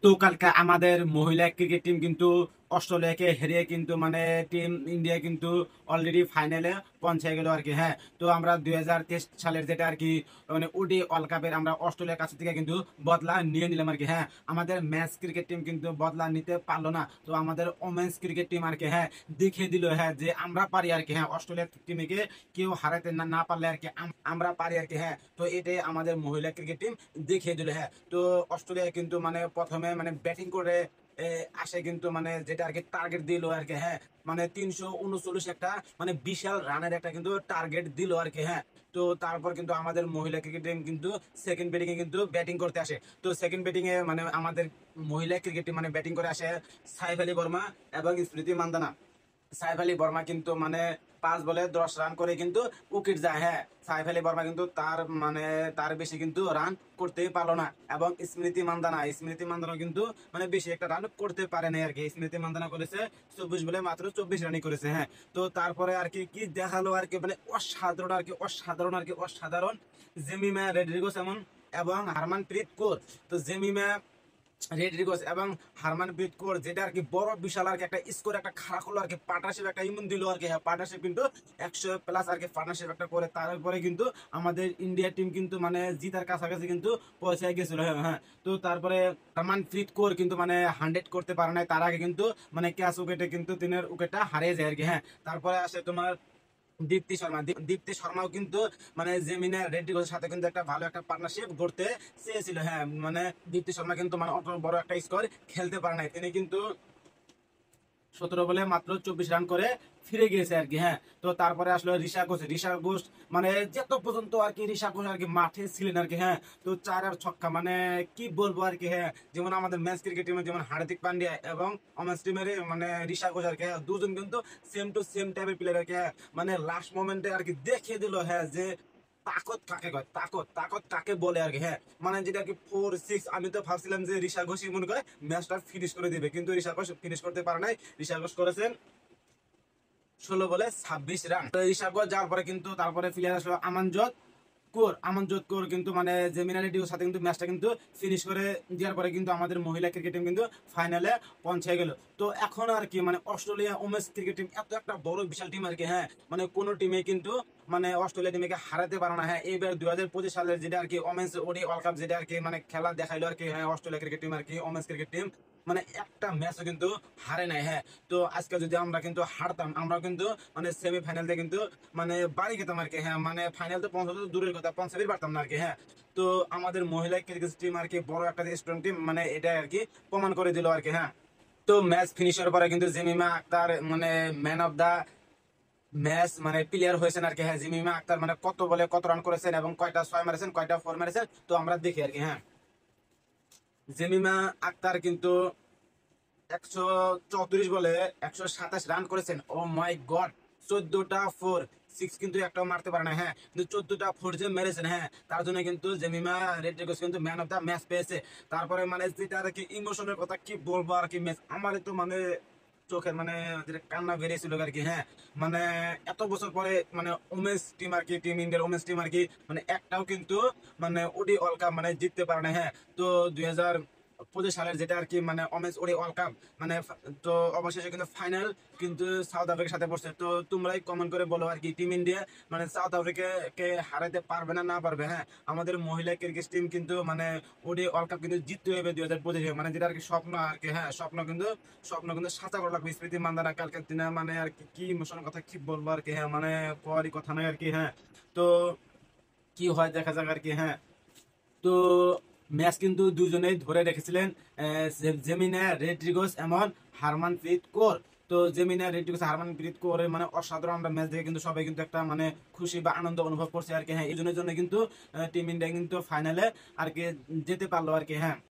তো কালকে আমাদের মহিলা ক্রিকেট টিম কিন্তু অস্ট্রেলিয়াকে হেরিয়ে কিন্তু মানে টিম ইন্ডিয়া কিন্তু অলরেডি ফাইনালে পৌঁছে গেল আর কি। হ্যাঁ, তো আমরা 2023 সালের যেটা আর কি মানে ওডি ওয়ার্ল্ড কাপের আমরা অস্ট্রেলিয়ার কাছ থেকে কিন্তু বদলা নিয়ে নিলাম আর কি। হ্যাঁ, আমাদের ম্যাচ ক্রিকেট টিম কিন্তু বদলা নিতে পারলো না, তো আমাদের ওমেন্স ক্রিকেট টিম আর কি হ্যাঁ দেখিয়ে দিল হ্যাঁ যে আমরা পারি আর কি। হ্যাঁ, অস্ট্রেলিয়ার টিমকে কেউ হারাতে না পারলে আর কি আমরা পারি আর কি। হ্যাঁ, তো এটাই আমাদের মহিলা ক্রিকেট টিম দেখিয়ে দিল। হ্যাঁ, তো অস্ট্রেলিয়া কিন্তু মানে প্রথমে মানে ব্যাটিং করে আসে কিন্তু মানে যেটা আর কি টার্গেট দিল আর কি। হ্যাঁ, মানে 339 একটা মানে বিশাল রানের একটা কিন্তু টার্গেট দিল আর কি। হ্যাঁ, তো তারপর কিন্তু আমাদের মহিলা ক্রিকেট টিম কিন্তু সেকেন্ড ব্যাটিং এ কিন্তু ব্যাটিং করতে আসে। তো সেকেন্ড ব্যাটিং এ মানে আমাদের মহিলা ক্রিকেট টিম মানে ব্যাটিং করে আসে সাইফ আলী বর্মা এবং স্মৃতি মান্দানা। সাইফ আলী বর্মা কিন্তু মানে 5 বলে 10 রান করে কিন্তু উইকেট যায়। হ্যাঁ, সাইফ আলী বর্মা কিন্তু তার বেশি কিন্তু রান করতে পারলো না, এবং স্মৃতি মান্দানা কিন্তু মানে বেশি একটা রান করতে পারে নাই আর কি। স্মৃতি মান্দানা করেছে 24 বলে মাত্র 24 রানই করেছে। হ্যাঁ, তো তারপরে আর কি কি দেখালো আর কি মানে অসাধারণ আর কি অসাধারণ জেমিমা রড্রিগেজ এবং হারমানপ্রীত কৌর। তো জেমিমা রেড্রিগেজ এবং হারমানপ্রীত কৌর যেটা আর কি বড় বিশাল আর কি একটা স্কোর একটা খারাপ হলো আর কি, পার্টনারশিপ একটা ইমন দিল আর কি। হ্যাঁ, পার্টনারশিপ কিন্তু 100+ আর কি পার্টনারশিপ একটা করে তারপরে কিন্তু আমাদের ইন্ডিয়া টিম কিন্তু মানে জিতার কাছাকাছি কিন্তু পৌঁছে গেছিল। হ্যাঁ হ্যাঁ, তো তারপরে হারমানপ্রীত কৌর কিন্তু মানে 100 করতে পারে নাই, তার আগে কিন্তু মানে ক্যাচ উইকেটে কিন্তু তিনের উইকেটটা হারিয়ে যায় আর কি। হ্যাঁ, তারপরে আসে তোমার দীপ্তি শর্মাও কিন্তু মানে জেমিনা রেড্ডিগোর সাথে কিন্তু একটা ভালো একটা পার্টনারশিপ গড়তে চেয়েছিল। হ্যাঁ, মানে দীপ্তি শর্মা কিন্তু মানে অত বড় একটা স্কোর খেলতে পারে নাই, তিনি কিন্তু 17 বলে মাত্র 24 রান করে ফিরে গিয়েছে আর কি। হ্যাঁ, তো তারপরে আসলে ঋষা ঘোষ মানে যত পর্যন্ত আর কি ঋষা ঘোষ আর কি মাঠে ছিলেন আর কি। হ্যাঁ, তো 4 আর 6 মানে কি বলবো আর কি। হ্যাঁ, যেমন আমাদের ম্যাচ ক্রিকেট টিমে যেমন হার্দিক পান্ডিয়া এবং ওমেন্স টিমের মানে ঋষা ঘোষ আর কি হ্যাঁ, দুজন কিন্তু সেম টু সেম টাইপের প্লেয়ার আর কি। হ্যাঁ, মানে লাস্ট মোমেন্টে আর কি দেখিয়ে দিল হ্যাঁ যে তাকত কাকে কয়, তাকত কাকে বলে আর কি। হ্যাঁ, মানে যেটা কি 4-6 আমি তো ভাবছিলাম যে ঋষা ঘোষই মনে করে ম্যাচটা ফিনিশ করে দিবে, কিন্তু ঋষা ঘোষ ফিনিশ করতে পারে নাই। ঋষা ঘোষ করেছেন 16 বলে 26 রান। তো ঋষা ঘোষ যাওয়ার পরে কিন্তু তারপরে প্লেয়ার আসলো আমানজোত কৌর কিন্তু মানে জেমিনা রেড্ডির সাথে কিন্তু ম্যাচটা কিন্তু ফিনিশ করে দেওয়ার পরে কিন্তু আমাদের মহিলা ক্রিকেট টিম কিন্তু ফাইনালে পৌঁছে গেল। তো এখন আর কি মানে অস্ট্রেলিয়া ওমেন্স ক্রিকেট টিম এত একটা বড় বিশাল টিম আর কি। হ্যাঁ, মানে কোনো টিমে কিন্তু মানে অস্ট্রেলিয়া টিমকে হারাতে পারে না। হ্যাঁ, এইবার 2025 সালের যেটা আর কি ওমেন্স ওডি ওয়ার্ল্ড কাপ যেটা আর কি মানে খেলা দেখাইলো আর কি। হ্যাঁ, অস্ট্রেলিয়া ক্রিকেট টিম আর কি ওমেন্স ক্রিকেট টিম মানে একটা ম্যাচও কিন্তু হারে নাই। হ্যাঁ, তো আজকে যদি আমরা কিন্তু হারতাম আমরা কিন্তু মানে সেমিফাইনাল দিয়ে কিন্তু মানে বাড়ি খেতাম আর কি। হ্যাঁ, মানে ফাইনাল তো পৌঁছাতে দূরের কথা, পৌঁছাতেই পারতাম না আর কি। হ্যাঁ, তো আমাদের মহিলা ক্রিকেট টিম আর কি বড় একটা স্ট্রং টিম মানে এটা আর কি প্রমাণ করে দিল আর কি। হ্যাঁ, তো ম্যাচ ফিনিশের পরে কিন্তু জেমিমা আক্তার মানে ম্যান অফ দা ম্যাচ মানে প্লেয়ার হয়েছেন আর কি। হ্যাঁ, জেমিমা আক্তার মানে কত বলে কত রান করেছেন এবং কয়টা 6 মেরেছেন কয়টা 4 মেরেছেন তো আমরা দেখি আর কি। হ্যাঁ, জেমিমা আক্তার কিন্তু 134 বলে 127 রান করেছেন। ও মাই গড, 14টা 4 6 কিন্তু একটাও মারতে পারে না। হ্যাঁ, কিন্তু 14টা 4 যে মেরেছেন হ্যাঁ তার জন্য কিন্তু জেমিমা রেড্রিগেজ কিন্তু ম্যান অফ দা ম্যাচ পেয়েছে। তারপরে মানে যেটা আর কি ইমোশনের কথা কি বলবো আর কি, ম্যাচ আমার তো মানে চোখের মানে যেটা কান্না বেরিয়েছিল আর কি। হ্যাঁ, মানে এত বছর পরে মানে ওমেন্স টিম আর কি টিম ইন্ডিয়ার ওমেন্স টিম আর কি মানে একটাও কিন্তু মানে ওডি ওয়ার্ল্ড কাপ মানে জিততে পারে না। হ্যাঁ, তো 2025 সালের যেটা আর কি মানে ওমেন্স ওডি ওয়ার্ল্ড কাপ মানে তো অবশেষে কিন্তু ফাইনাল কিন্তু সাউথ আফ্রিকার সাথে পড়ছে। তো তোমরাই কমেন্ট করে বলো আর কি টিম ইন্ডিয়া মানে সাউথ আফ্রিকাকে হারাতে পারবে না পারবে। হ্যাঁ, আমাদের মহিলা ক্রিকেট টিম কিন্তু মানে ওডি ওয়ার্ল্ড কাপ কিন্তু জিততে হবে 2025 মানে যেটা আর কি স্বপ্ন আর কি। হ্যাঁ, স্বপ্ন কিন্তু সাঁচা করা লাগবে। স্মৃতি মান্দানা কালকের দিনে মানে আর কি কি ইমোশনের কথা কি বলবো আর কি। হ্যাঁ, মানে কোয়ারই কথা নয় আর কি। হ্যাঁ, তো কি হয় দেখা যাক আর কি। হ্যাঁ, তো ম্যাচ কিন্তু দুজনেই ধরে রেখেছিলেন জেমিনা রেড্রিগেজ এবং হারমানপ্রীত কৌর। তো জেমিনা রেড্রিগেজ হারমানপ্রীত কৌরের মানে অসাধারণ আমরা ম্যাচ দেখে কিন্তু সবাই কিন্তু একটা মানে খুশি বা আনন্দ অনুভব করছে আর কি। হ্যাঁ, এই জন্য কিন্তু টিম ইন্ডিয়া কিন্তু ফাইনালে আর কি যেতে পারলো আর কি। হ্যাঁ,